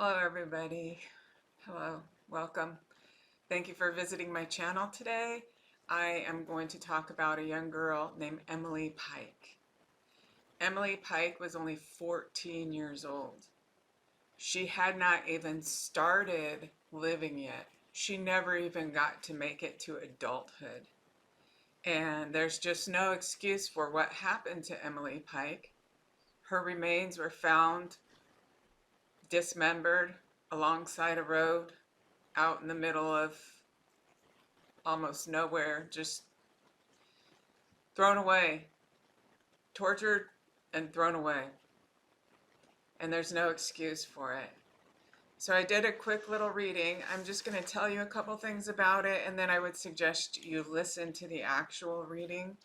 Hello everybody. Hello, welcome. Thank you for visiting my channel today. I am going to talk about a young girl named Emily Pike. Emily Pike was only 14 years old. She had not even started living yet. She never even got to make it to adulthood. And there's just no excuse for what happened to Emily Pike. Her remains were found dismembered alongside a road out in the middle of almost nowhere, just thrown away, tortured and thrown away. And there's no excuse for it. So I did a quick little reading. I'm just going to tell you a couple things about it, and then I would suggest you listen to the actual reading.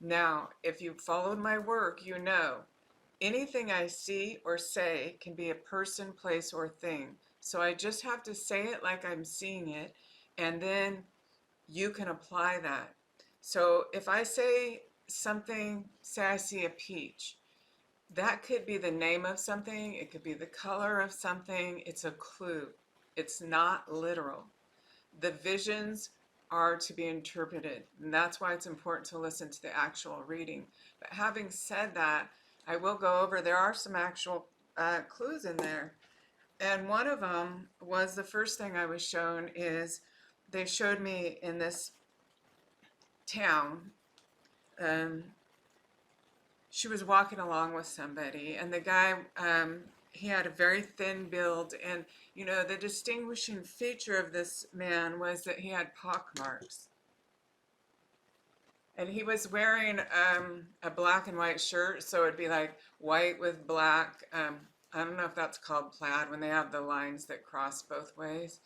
Now, if you've followed my work, you know anything I see or say can be a person, place, or thing. So I just have to say it like I'm seeing it, and then you can apply that. So if I say something, say I see a peach, that could be the name of something, it could be the color of something, it's a clue. It's not literal. The visions are to be interpreted, and that's why it's important to listen to the actual reading. But having said that, I will go over, there are some actual clues in there. And one of them was, the first thing I was shown is, they showed me in this town, um, she was walking along with somebody, and the guy, he had a very thin build, and you know, the distinguishing feature of this man was that he had pockmarks. And he was wearing a black and white shirt, so it'd be like white with black. I don't know if that's called plaid, when they have the lines that cross both ways.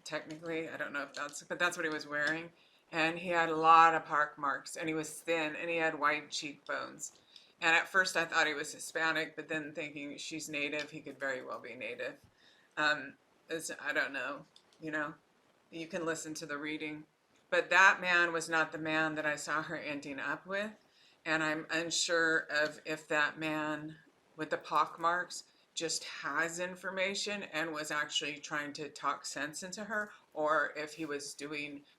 Technically, I don't know if that's, but that's what he was wearing. And he had a lot of pockmarks, and he was thin, and he had white cheekbones. And at first I thought he was Hispanic, but then thinking she's Native, he could very well be Native. I don't know, you know, you can listen to the reading. But that man was not the man that I saw her ending up with. And I'm unsure of if that man with the pockmarks just has information and was actually trying to talk sense into her, or if he was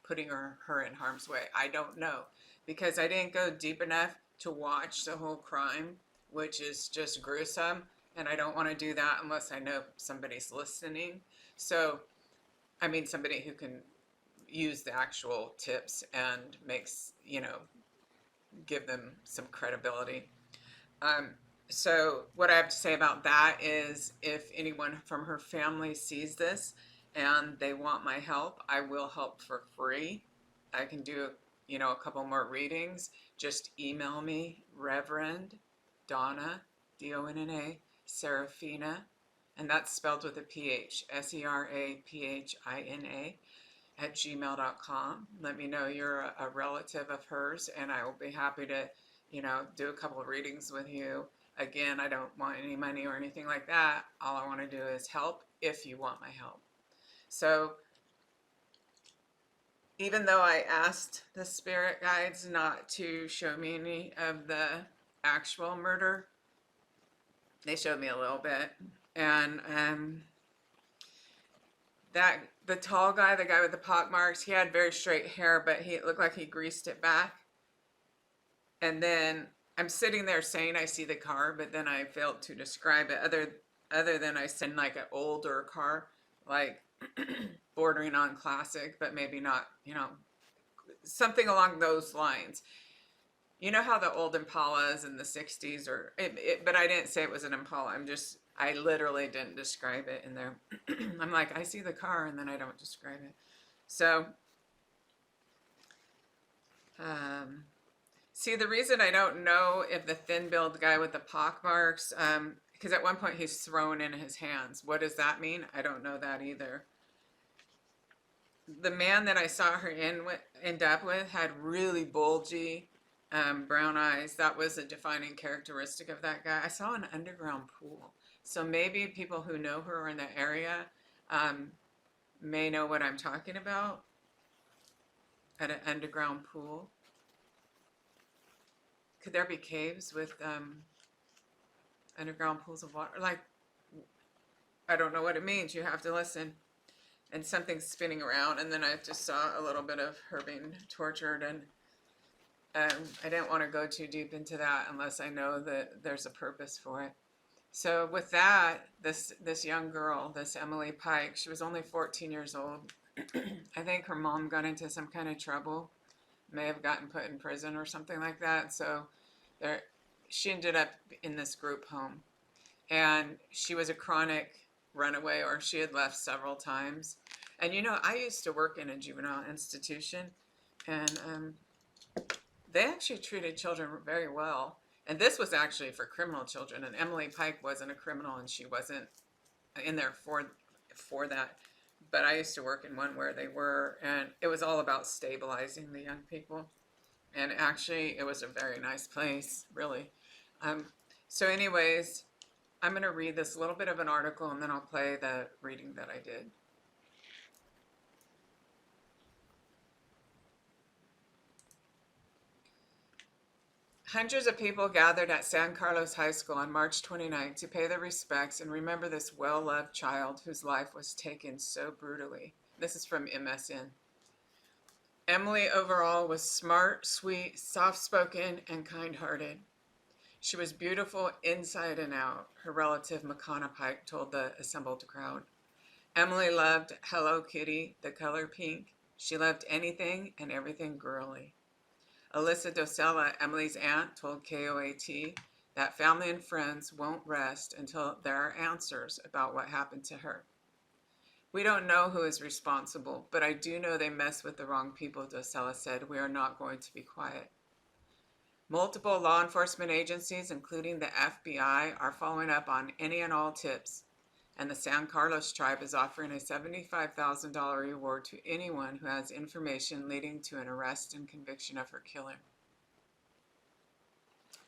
putting her in harm's way. I don't know, because I didn't go deep enough to watch the whole crime, which is just gruesome, and I don't want to do that unless I know somebody's listening. So, I mean, somebody who can use the actual tips and give them some credibility. So what I have to say about that is, if anyone from her family sees this and they want my help, I will help for free. I can do, a couple more readings. Just email me, Reverend Donna, Donna, Seraphina, and that's spelled with a PH, Seraphina, @gmail.com. Let me know you're a relative of hers, and I will be happy to, do a couple of readings with you. Again, I don't want any money or anything like that. All I want to do is help if you want my help. So even though I asked the spirit guides not to show me any of the actual murder, they showed me a little bit. And the tall guy, the guy with the pockmarks, he had very straight hair, but he looked like he greased it back. And then I'm sitting there saying I see the car, but then I failed to describe it other than I said like an older car, like bordering on classic, but maybe not, something along those lines. You know how the old Impalas in the 60s, but I didn't say it was an Impala. I literally didn't describe it in there. I'm like, I see the car, and then I don't describe it. So, see, the reason I don't know if the thin-billed guy with the pockmarks, because at one point he's thrown in his hands. What does that mean? I don't know that either. The man that I saw her end up with had really bulgy brown eyes. That was a defining characteristic of that guy. I saw an underground pool. So maybe people who know her or in the area may know what I'm talking about. At an underground pool. Could there be caves with underground pools of water? Like, I don't know what it means. You have to listen. And something's spinning around, and then I just saw a little bit of her being tortured, and I didn't want to go too deep into that unless I know that there's a purpose for it. So with that, this young girl, this Emily Pike, she was only 14 years old. I think her mom got into some kind of trouble, may have gotten put in prison or something like that. So she ended up in this group home, and she was a chronic runaway, or she had left several times. And I used to work in a juvenile institution, and they actually treated children very well. And this was actually for criminal children. And Emily Pike wasn't a criminal, and she wasn't in there for that. But I used to work in one where they were, and it was all about stabilizing the young people. And actually, it was a very nice place, really. So anyways, I'm going to read this little bit of an article, and then I'll play the reading that I did. Hundreds of people gathered at San Carlos High School on March 29th to pay their respects and remember this well-loved child whose life was taken so brutally. This is from MSN. Emily overall was smart, sweet, soft-spoken, and kind-hearted. She was beautiful inside and out, her relative McConna Pike told the assembled crowd. Emily loved Hello Kitty, the color pink. She loved anything and everything girly. Alyssa Dosella, Emily's aunt, told KOAT that family and friends won't rest until there are answers about what happened to her. We don't know who is responsible, but I do know they mess with the wrong people, Dosella said. We are not going to be quiet. Multiple law enforcement agencies, including the FBI, are following up on any and all tips, and the San Carlos Tribe is offering a $75,000 reward to anyone who has information leading to an arrest and conviction of her killer.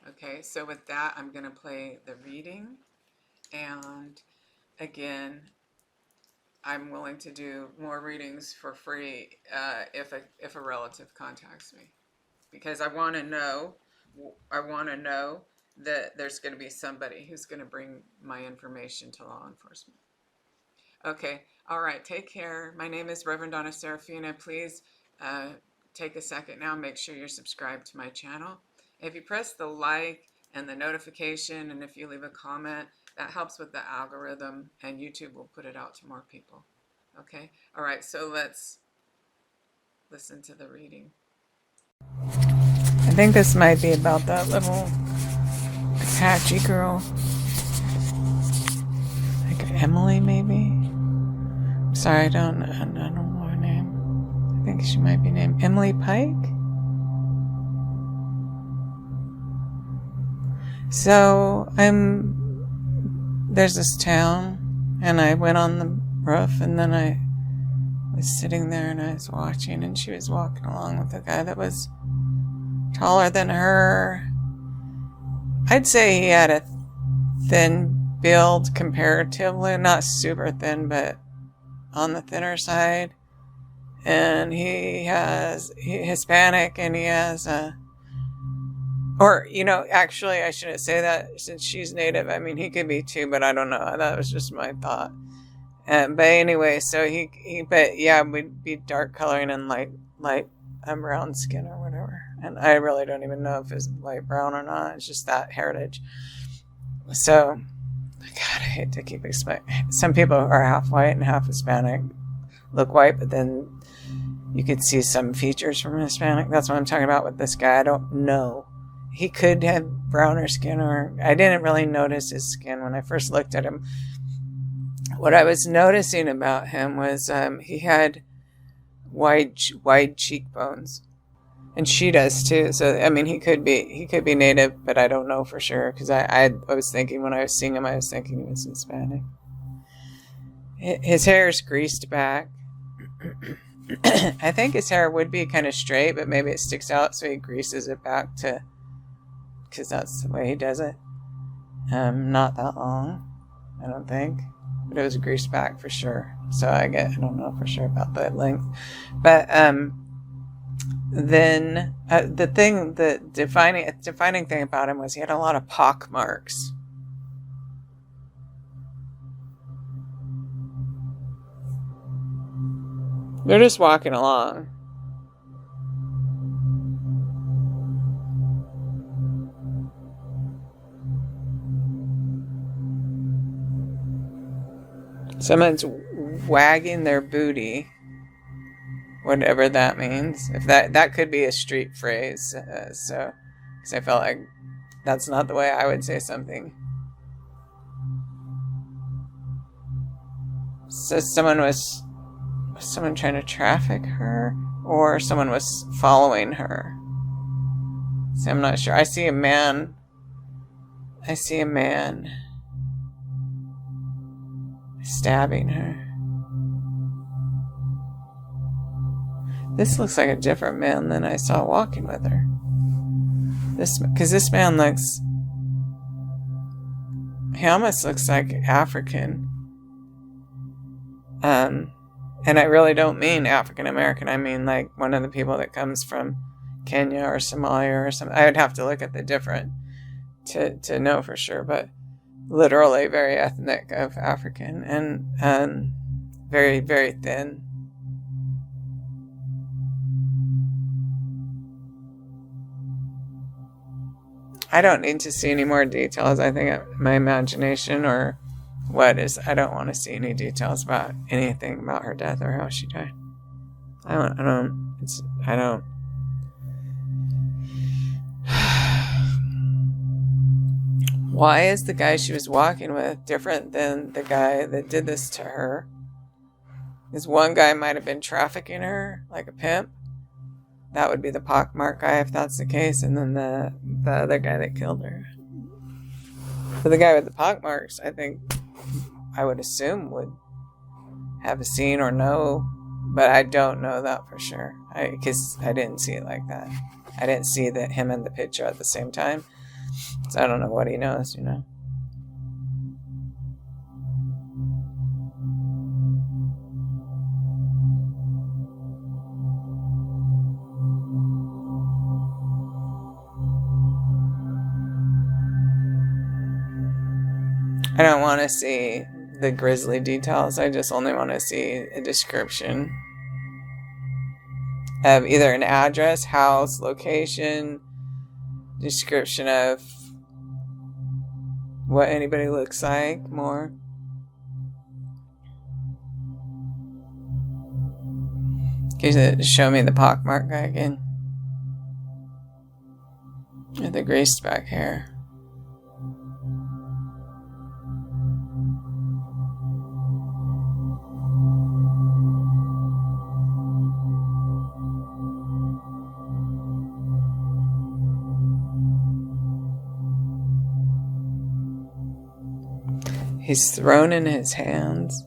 Okay, so with that, I'm going to play the reading, and again, I'm willing to do more readings for free if a relative contacts me, because I want to know that there's going to be somebody who's going to bring my information to law enforcement. Okay, all right, take care. My name is Reverend Donna Seraphina. Please take a second now, make sure you're subscribed to my channel. If you press the like and the notification, and if you leave a comment, that helps with the algorithm, and YouTube will put it out to more people. Okay, all right, so let's listen to the reading. I think this might be about that little Apache girl. Like Emily, maybe? Sorry, I don't know her name. I think she might be named Emily Pike. So there's this town, and I went on the roof, and then I was sitting there and I was watching, and she was walking along with a guy that was taller than her. I'd say he had a thin build comparatively, not super thin, but on the thinner side. And he's Hispanic, and he has actually I shouldn't say that since she's Native. I mean, he could be too, but I don't know. That was just my thought. But anyway, so we'd be dark coloring and light brown skin or whatever. And I really don't even know if it's light brown or not. It's just that heritage. So, God, I hate to keep explaining. Some people are half white and half Hispanic, look white, but then you could see some features from Hispanic. That's what I'm talking about with this guy. I don't know. He could have browner skin, or I didn't really notice his skin when I first looked at him. What I was noticing about him was he had wide cheekbones, and she does too. So I mean, he could be Native, but I don't know for sure, because I was thinking when I was seeing him, I was thinking he was Hispanic. His hair is greased back. I think his hair would be kind of straight, but maybe it sticks out, so he greases it back because that's the way he does it. Not that long, I don't think. But it was greased back for sure. So I don't know for sure about the length. But then the defining thing about him was he had a lot of pock marks. They're just walking along. Someone's wagging their booty, whatever that means. If that could be a street phrase, so because I felt like that's not the way I would say something. So someone was someone trying to traffic her, or someone was following her. So I'm not sure. I see a man stabbing her. This looks like a different man than I saw walking with her. Because this man looks, he almost looks like African. And I really don't mean African American. I mean like one of the people that comes from Kenya or Somalia or something. I would have to look at the different to know for sure, but literally very ethnic of African and very, very thin. I don't need to see any more details. I think my imagination or what is, I don't want to see any details about anything about her death or how she died. I don't. Why is the guy she was walking with different than the guy that did this to her? Because one guy might have been trafficking her like a pimp. That would be the pockmark guy if that's the case, and then the other guy that killed her. But the guy with the pockmarks, I think, I would assume would have seen or know, but I don't know that for sure. Because I didn't see it like that. I didn't see him and the picture at the same time, so I don't know what he knows, I don't want to see the grisly details. I just only want to see a description of either an address, house, location, description of what anybody looks like more. Okay, show me the pockmark guy again. And the greased back hair. He's thrown in his hands.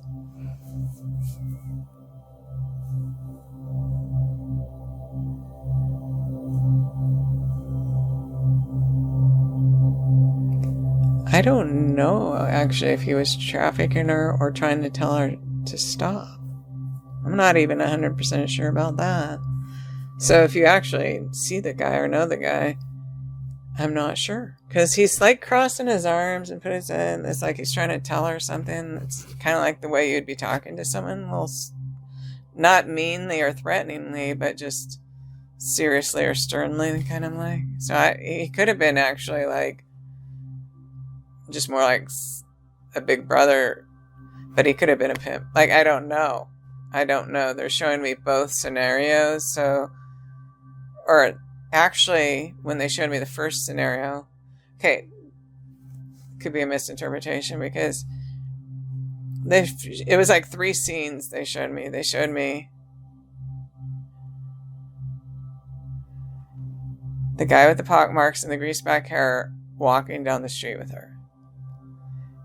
I don't know, actually, if he was trafficking her or trying to tell her to stop. I'm not even 100% sure about that. So if you actually see the guy or know the guy, I'm not sure. Because he's like crossing his arms and put his head. It's like he's trying to tell her something. It's kind of like the way you'd be talking to someone. Well, not meanly or threateningly, but just seriously or sternly, kind of like. So he could have been actually like just more like a big brother, but he could have been a pimp. Like, I don't know. They're showing me both scenarios. So, or actually, when they showed me the first scenario, okay, could be a misinterpretation because it was like 3 scenes they showed me. They showed me the guy with the pockmarks and the greased back hair walking down the street with her.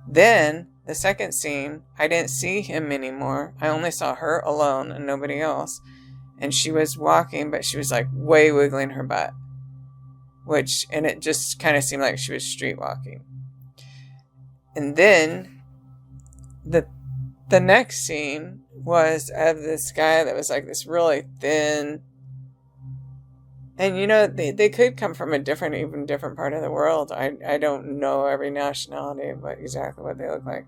Then, the second scene, I didn't see him anymore. I only saw her alone and nobody else. And she was walking, but she was like way wiggling her butt. And it just kind of seemed like she was street walking. And then, the next scene was of this guy that was like this really thin. And they could come from even different part of the world. I don't know every nationality, but exactly what they look like.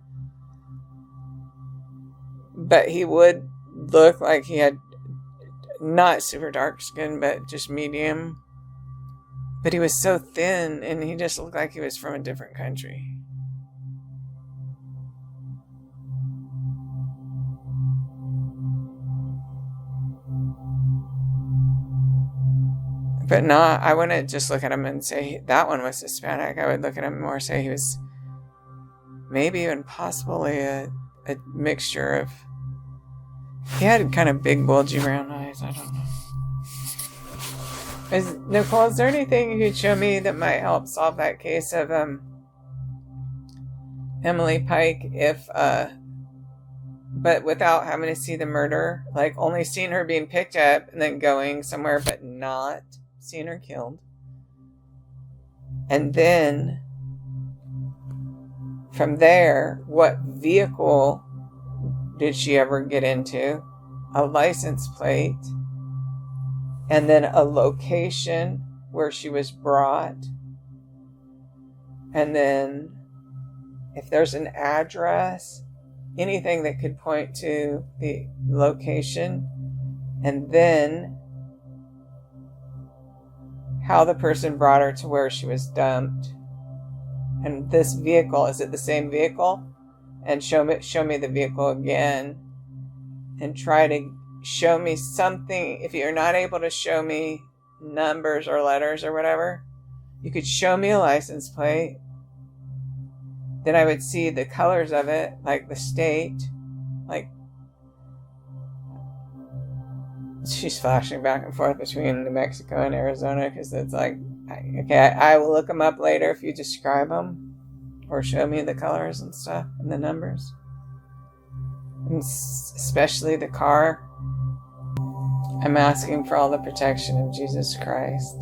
But he would look like he had not super dark skin, but just medium. But he was so thin, and he just looked like he was from a different country. But not, I wouldn't just look at him and say that one was Hispanic. I would look at him more, say he was maybe even possibly a mixture of, he had kind of big bulgy brown eyes. I don't know. Nicole, is there anything you could show me that might help solve that case of Emily Pike, if but without having to see the murder, like only seeing her being picked up and then going somewhere, but not seeing her killed? And then from there, what vehicle did she ever get into? A license plate, and then a location where she was brought, and then if there's an address, anything that could point to the location, and then how the person brought her to where she was dumped. And this vehicle, is it the same vehicle? And show me the vehicle again, and try to show me something. If you're not able to show me numbers or letters or whatever, you could show me a license plate. Then I would see the colors of it, like the state, like she's flashing back and forth between New Mexico and Arizona, because it's like, okay, I will look them up later if you describe them or show me the colors and stuff and the numbers, and especially the car. I'm asking for all the protection of Jesus Christ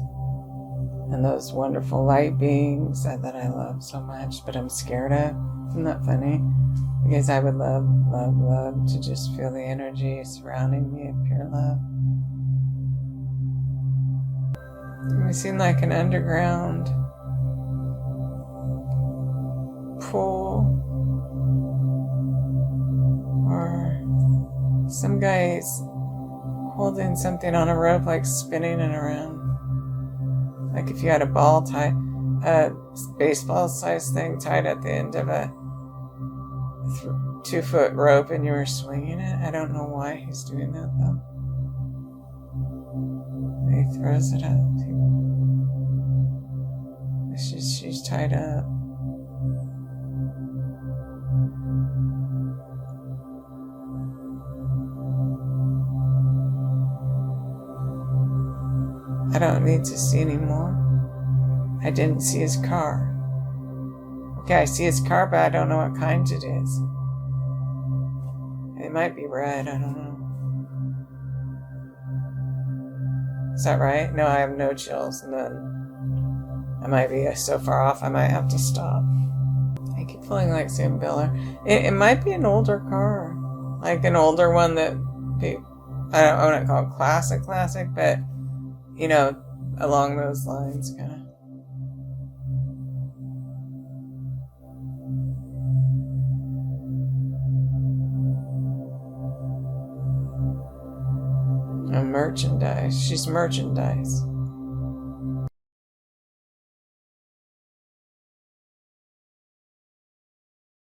and those wonderful light beings that I love so much, but I'm scared of. Isn't that funny? Because I would love, love, love to just feel the energy surrounding me of pure love. We seem like an underground pool, or some guys holding something on a rope, like spinning it around. Like if you had a ball tied, a baseball size thing tied at the end of a 2-foot rope, and you were swinging it. I don't know why he's doing that though. He throws it up. She's tied up. I don't need to see anymore. I didn't see his car. Okay, I see his car, but I don't know what kind it is. It might be red, I don't know. Is that right? No, I have no chills, none. I might be so far off, I might have to stop. I keep feeling like Sam Biller. It might be an older car. Like an older one that, I wouldn't call it classic, but, you know, along those lines, kind of. Merchandise. She's merchandise.